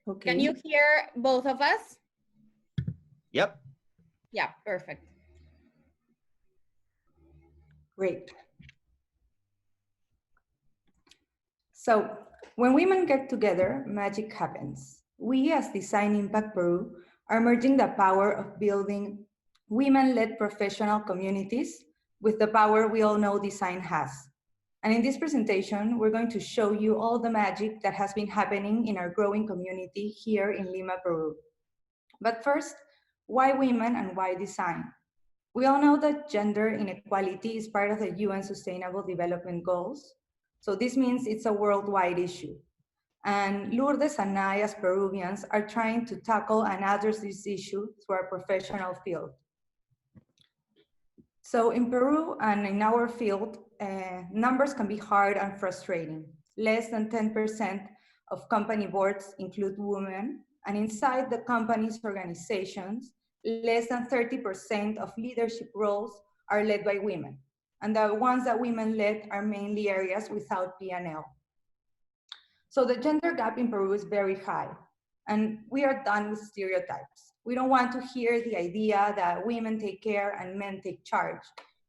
Okay. Can you hear both of us? Yep. Yeah, perfect. Great. So when women get together, magic happens. We as Design Impact Peru are merging the power of building women-led professional communities with the power we all know design has. And in this presentation, we're going to show you all the magic that has been happening in our growing community here in Lima, Peru. But first, why women and why design? We all know that gender inequality is part of the UN Sustainable Development Goals. So this means it's a worldwide issue. And Lourdes and I, as Peruvians, are trying to tackle and address this issue through our professional field. So in Peru and in our field, numbers can be hard and frustrating. Less than 10% of company boards include women, and inside the company's organizations, less than 30% of leadership roles are led by women. And the ones that women led are mainly areas without P&L. So the gender gap in Peru is very high, and we are done with stereotypes. We don't want to hear the idea that women take care and men take charge.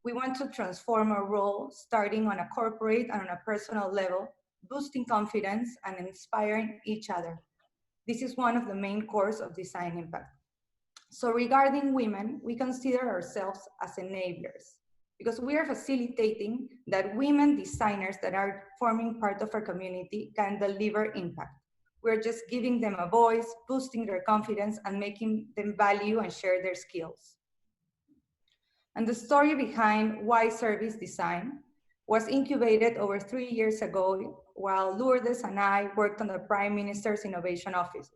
We want to transform our role, starting on a corporate and on a personal level, boosting confidence and inspiring each other. This is one of the main cores of Design Impact. So regarding women, we consider ourselves as enablers because we are facilitating that women designers that are forming part of our community can deliver impact. We're just giving them a voice, boosting their confidence, and making them value and share their skills. And the story behind why service design was incubated over 3 years ago while Lourdes and I worked on the Prime Minister's innovation offices.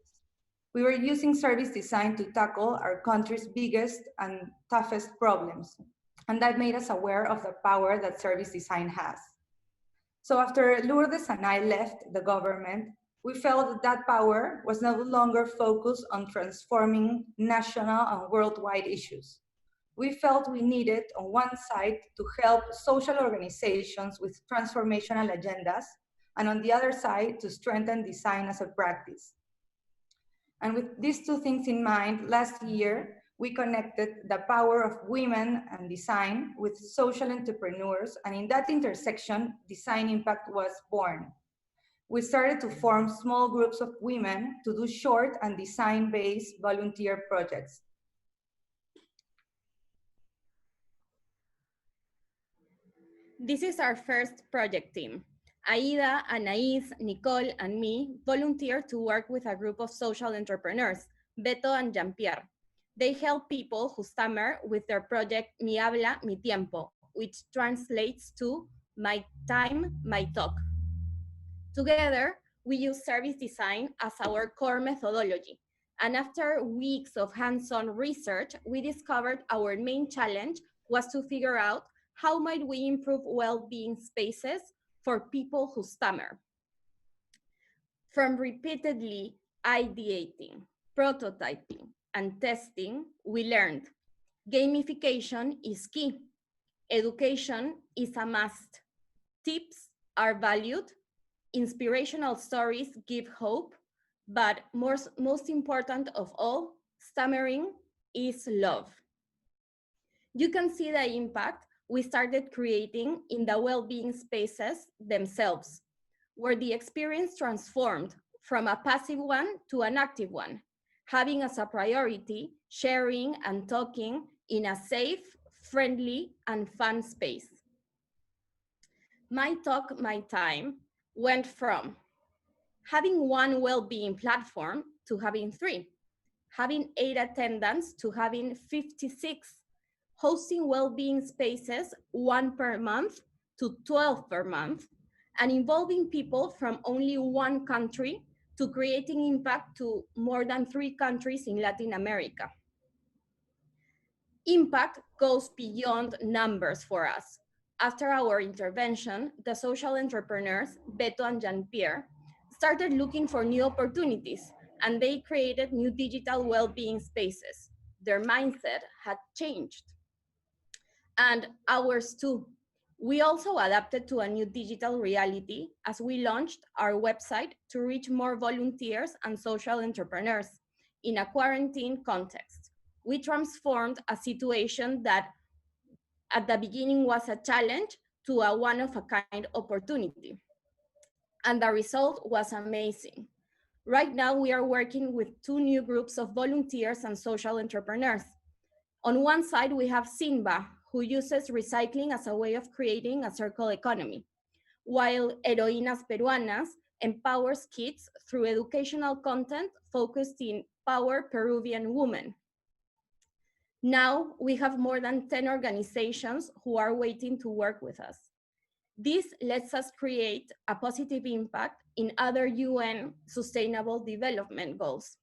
We were using service design to tackle our country's biggest and toughest problems. And that made us aware of the power that service design has. So after Lourdes and I left the government, we felt that that power was no longer focused on transforming national and worldwide issues. We felt we needed, on one side, to help social organizations with transformational agendas, and on the other side, to strengthen design as a practice. And with these two things in mind, last year, we connected the power of women and design with social entrepreneurs, and in that intersection, Design Impact was born. We started to form small groups of women to do short and design-based volunteer projects. This is our first project team. Aida, Anais, Nicole, and me volunteered to work with a group of social entrepreneurs, Beto and Jean-Pierre. They help people who stammer with their project Mi Habla, Mi Tiempo, which translates to My Time, My Talk. Together, we use service design as our core methodology. And after weeks of hands-on research, we discovered our main challenge was to figure out how might we improve well-being spaces for people who stammer. From repeatedly ideating, prototyping, and testing, we learned gamification is key. Education is a must. Tips are valued. Inspirational stories give hope. But most important of all, stammering is love. You can see the impact we started creating in the well-being spaces themselves, where the experience transformed from a passive one to an active one, having as a priority sharing and talking in a safe, friendly, and fun space. My Talk, My Time went from having one well-being platform to having 3, having 8 attendants to having 56, hosting well-being spaces 1 per month to 12 per month, and involving people from only 1 country to creating impact to more than 3 countries in Latin America. Impact goes beyond numbers for us. After our intervention, the social entrepreneurs, Beto and Jean-Pierre, started looking for new opportunities, and they created new digital well-being spaces. Their mindset had changed. And ours too. We also adapted to a new digital reality as we launched our website to reach more volunteers and social entrepreneurs in a quarantine context. We transformed a situation that at the beginning was a challenge to a one-of-a-kind opportunity. And the result was amazing. Right now, we are working with 2 new groups of volunteers and social entrepreneurs. On one side, we have Simba, who uses recycling as a way of creating a circle economy, while Heroínas Peruanas empowers kids through educational content focused in Power Peruvian Women. Now we have more than 10 organizations who are waiting to work with us. This lets us create a positive impact in other UN Sustainable Development Goals.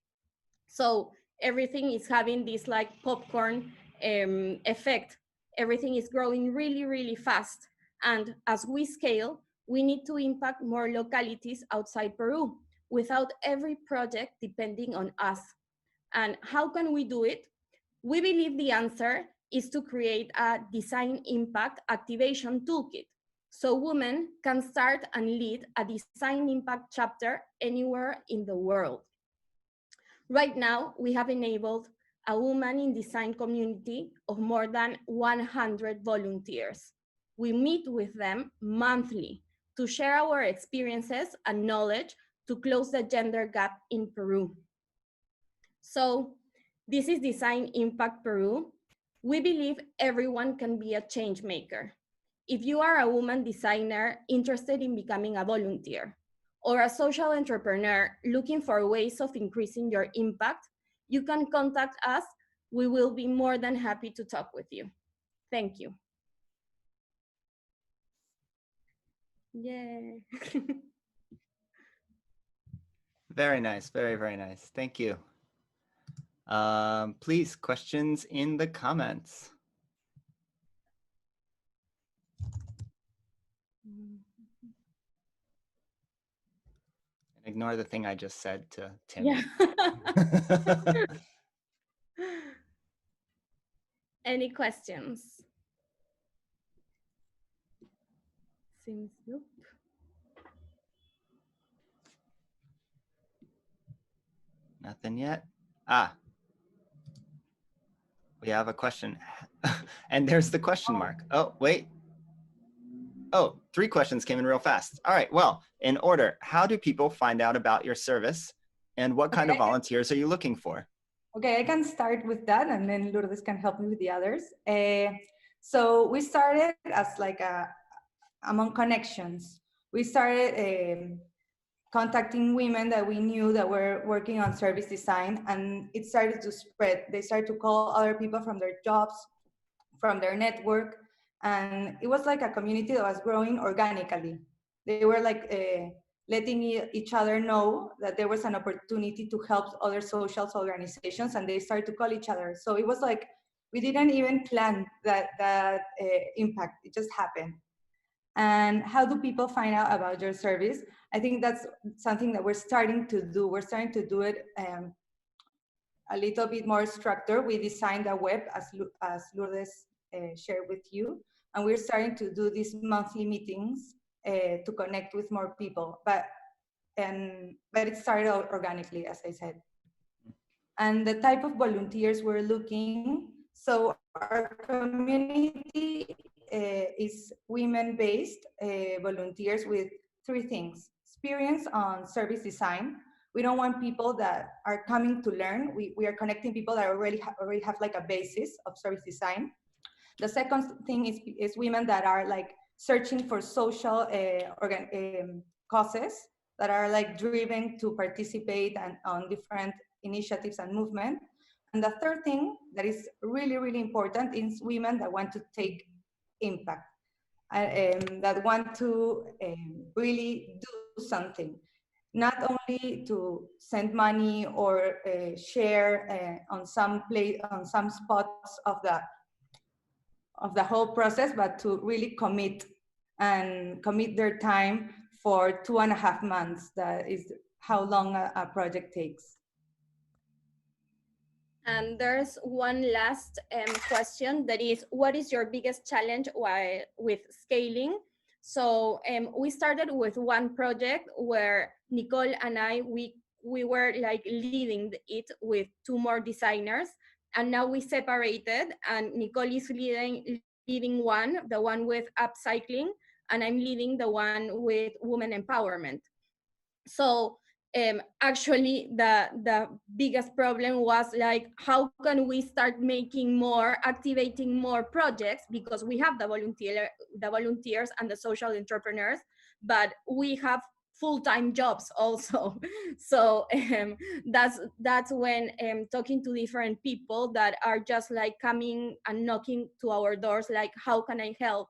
So everything is having this like popcorn effect. Everything is growing really, really fast. And as we scale, we need to impact more localities outside Peru without every project depending on us. And how can we do it? We believe the answer is to create a design impact activation toolkit so women can start and lead a design impact chapter anywhere in the world. Right now, we have enabled a woman in design community of more than 100 volunteers. We meet with them monthly to share our experiences and knowledge to close the gender gap in Peru. So this is Design Impact Peru. We believe everyone can be a change maker. If you are a woman designer interested in becoming a volunteer, or a social entrepreneur looking for ways of increasing your impact, you can contact us. We will be more than happy to talk with you. Thank you. Yay. Very nice. Very, very nice. Thank you. Please, questions in the comments. Ignore the thing I just said to Tim. Yeah. Any questions? Seems nope. Nothing yet. Ah, we have a question. And there's the question mark. Oh, wait. Oh, 3 questions came in real fast. All right, well, in order, how do people find out about your service and what kind of volunteers are you looking for? Okay, I can start with that and then Lourdes can help me with the others. So we started as like among connections. We started contacting women that we knew that were working on service design, and it started to spread. They started to call other people from their jobs, from their network, and it was like a community that was growing organically. They were like letting each other know that there was an opportunity to help other social organizations, and they started to call each other. So it was like, we didn't even plan that impact, it just happened. And how do people find out about your service? I think that's something that we're starting to do. We're starting to do it a little bit more structured. We designed a web, as Lourdes shared with you, and we're starting to do these monthly meetings to connect with more people. But it started out organically, as I said. And the type of volunteers we're looking, so our community is women-based volunteers with 3 things. Experience on service design. We don't want people that are coming to learn. We are connecting people that already have like a basis of service design. The second thing is women that are like searching for social causes, that are like driven to participate on different initiatives and movement. And the third thing that is really, really important is women that want to take impact, that want to really do something, not only to send money or share on some spots of the whole process, but to really commit their time for 2.5 months. That is how long a project takes. And there's one last question that is, what is your biggest challenge while with scaling? So we started with one project where Nicolle and I, we were like leading it with two more designers, and now we separated, and Nicolle is leading one, the one with upcycling, and I'm leading the one with women empowerment. So actually the biggest problem was like, how can we start making more, activating more projects, because we have the volunteers and the social entrepreneurs, but we have full-time jobs also. So that's when talking to different people that are just like coming and knocking to our doors like, how can I help?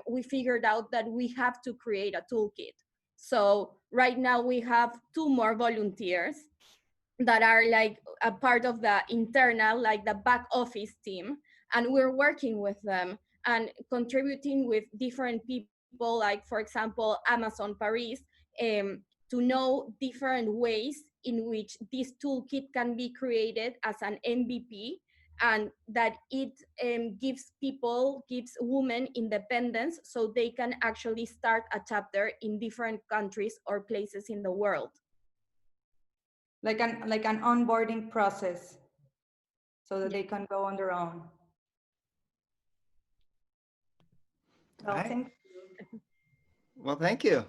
We figured out that we have to create a toolkit. So right now we have two more volunteers that are like a part of the internal, like the back office team. And we're working with them and contributing with different people, like for example, Amazon Paris, to know different ways in which this toolkit can be created as an MVP, and that it gives women independence so they can actually start a chapter in different countries or places in the world. Like an onboarding process so that they can go on their own. Well, All right. thank Well, thank you.